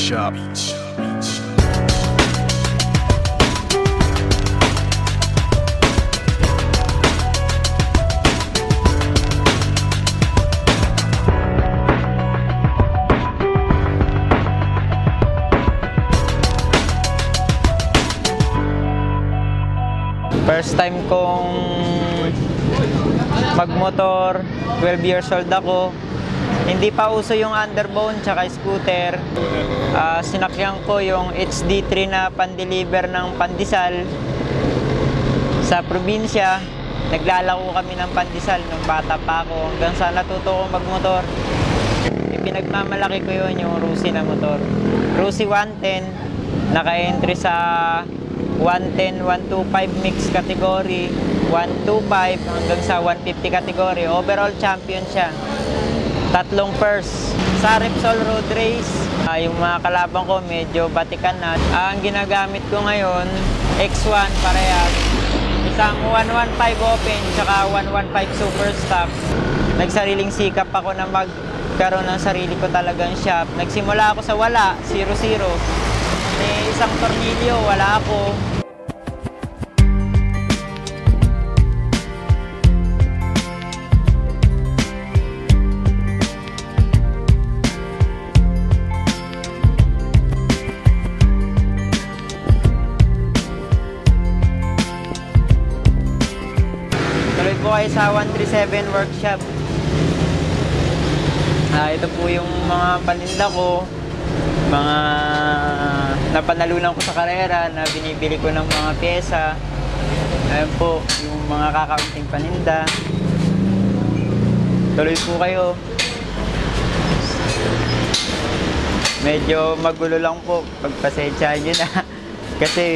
Shop. First time kong magmotor, 12 years old ako. Hindi pa uso yung underbone tsaka scooter. Sinakyan ko yung HD3 na pandeliver ng pandesal sa probinsya. Naglalako kami ng pandesal nung bata pa ako hanggang sa natuto ko magmotor. Pinagmamalaki ko yun yung Rusi na motor. Rusi 110, naka-entry sa 110, 125 mix category, 125 hanggang sa 150 category. Overall champion siya. 3 first. Sa Repsol Road Race, yung mga kalaban ko medyo batikan na. Ang ginagamit ko ngayon, X1 parehas. Isang 115 open, tsaka 115 super stock. Nagsariling sikap ako na magkaroon ng sarili ko talagang shop. Nagsimula ako sa wala, 0-0. May isang tornilyo, wala ako. Tuloy po kayo sa 137 workshop. Ito po yung mga paninda ko. Mga napanalunan ko sa karera na binibili ko ng mga pyesa. Ayan po, yung mga kakaunting paninda. Tuloy po kayo. Medyo magulo lang po, pagpasensyahan nyo na. Kasi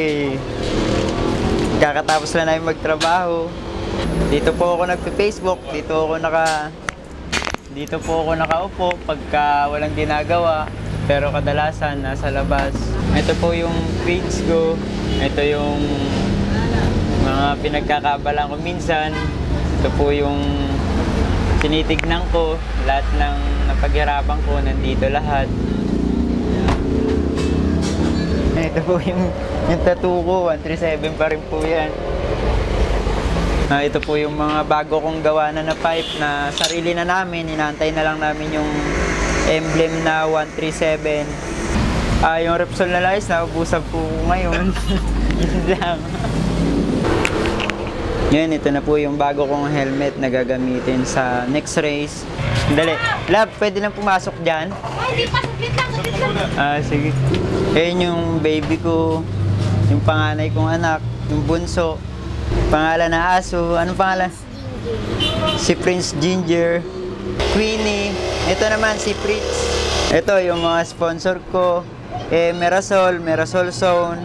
kakatapos lang namin magtrabaho. Dito po ako nagpe-Facebook, dito po ako nakaupo pagka walang ginagawa. Pero kadalasan nasa labas. Ito po yung page ko. Ito yung mga pinagkakabalan ko minsan. Ito po yung tinitignan ko. Lahat ng napaghirapan ko, nandito lahat. Ito po yung tattoo ko. 137 pa rin po yan. Ito po yung mga bago kong gawa na pipe na sarili na namin. Inaantay na lang namin yung emblem na 137. Yung Repsol na lights, naubusan po ngayon. Yun lang. Yan, ito na po yung bago kong helmet na gagamitin sa next race. Dali. Lab, pwede lang pumasok dyan? Hindi pa, saglit lang. Sige. Ayan yung baby ko, yung panganay kong anak, yung bunso. Pangalan na aso. Anong pangalan? Si Prince Ginger. Queenie. Ito naman si Fritz. Ito yung mga sponsor ko. Merasol Zone.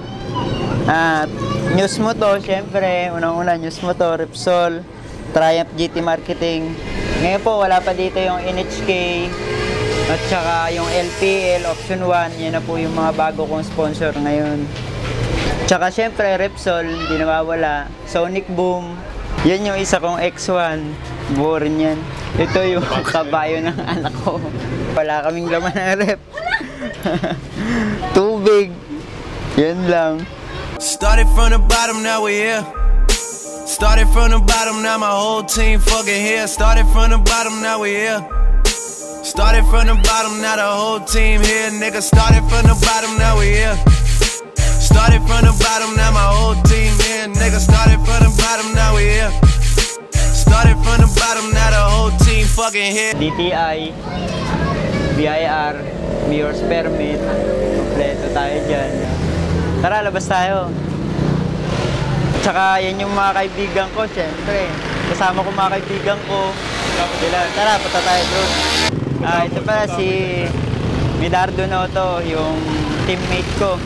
News mo to, syempre. Unang-una, news mo to, Repsol, Triumph GT Marketing. Ngayon po, wala pa dito yung NHK at saka yung LPL Option 1. Yan na po yung mga bago kong sponsor ngayon. Tsaka syempre, Repsol, hindi nawawala. Sonic Boom. Yan yung isa kong X1. Boring yan. Ito yung kabayo ng anak ko. Wala kaming laman ng rep. Tubig. Yan lang. Started from the bottom, now we're here. Started from the bottom, now my whole team fucking here. Started from the bottom, now we're here. Started from the bottom, now the whole team here. Nigga, started from the bottom, now we're here. Started from the bottom, now my whole team here. Nigga, started from the bottom, now we're here. Started from the bottom, now the whole team fucking here. DTI, BIR, Mayor's Permit. Kompleto tayo dyan. Tara, labas tayo. Tsaka yan yung mga kaibigan ko, syempre. Kasama ko mga kaibigan ko. Tara, punta tayo doon. Ito pala si Midardo Noto, yung teammate ko.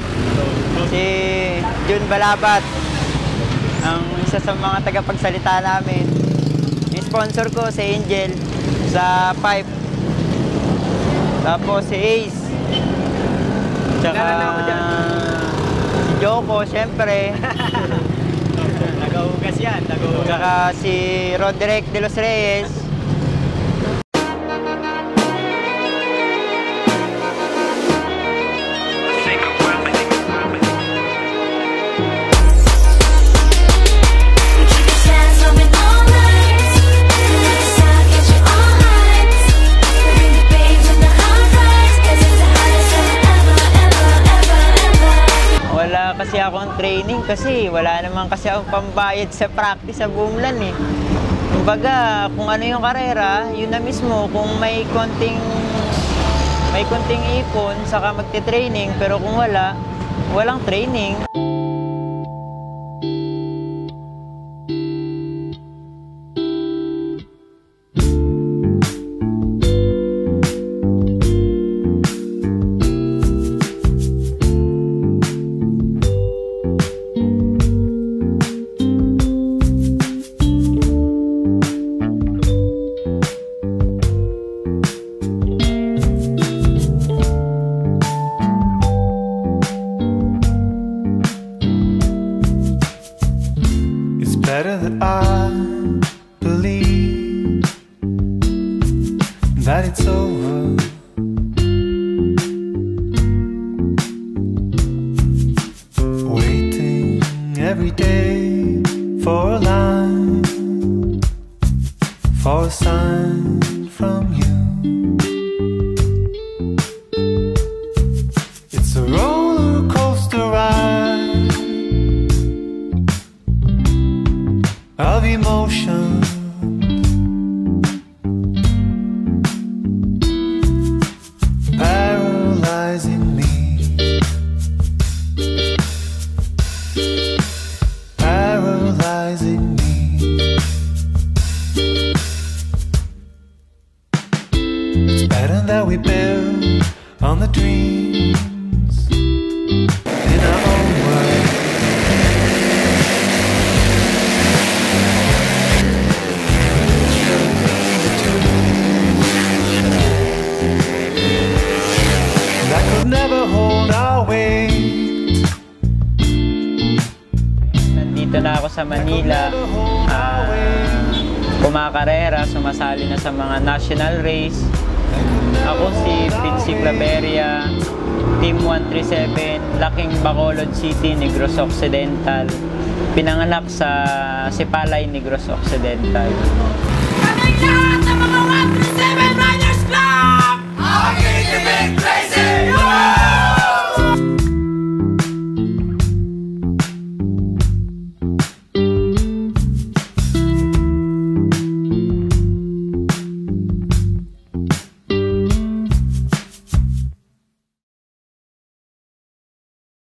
Si Jun Balabat, ang isa sa mga tagapagsalita namin. Yung sponsor ko, si Angel, sa pipe. Tapos si Ace. Tsaka si Joko, syempre. Nagahugas yan, nagahugas. Tsaka si Roderick de los Reyes. kasi wala naman kasi akong pambayad sa practice sa buong LAN eh. Kumbaga, kung ano yung karera, yun na mismo. Kung may konting ipon, saka magte-training, pero kung wala, walang training. Better that I believe that it's over. Waiting every day for a line, for a sign from you. It's a roller coaster ride of emotion, paralyzing me, paralyzing me. It's better that we build on the dreams in our own world. That could never hold our weight. Nandito na ako sa Manila, kumakarera, sumasali na sa mga national race. Ako si Prince Claveria, Team 137, laking Bacolod City, Negros Occidental. Pinanganak sa Sipalay, Negros Occidental. Kami lahat ng mga 137 Riders Club! I get the big place.